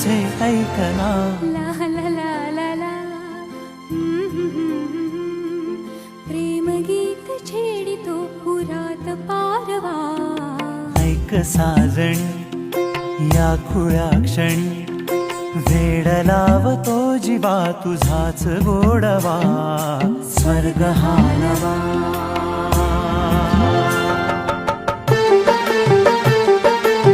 तुझे ऐकना. ला ला ला ला ला. प्रेमगीत छेडितो पुरात पारवा. ऐक साजणी या खुळ्या क्षणी वेड लावतो जीवा तुझाच गोडवा. स्वर्ग हा नवा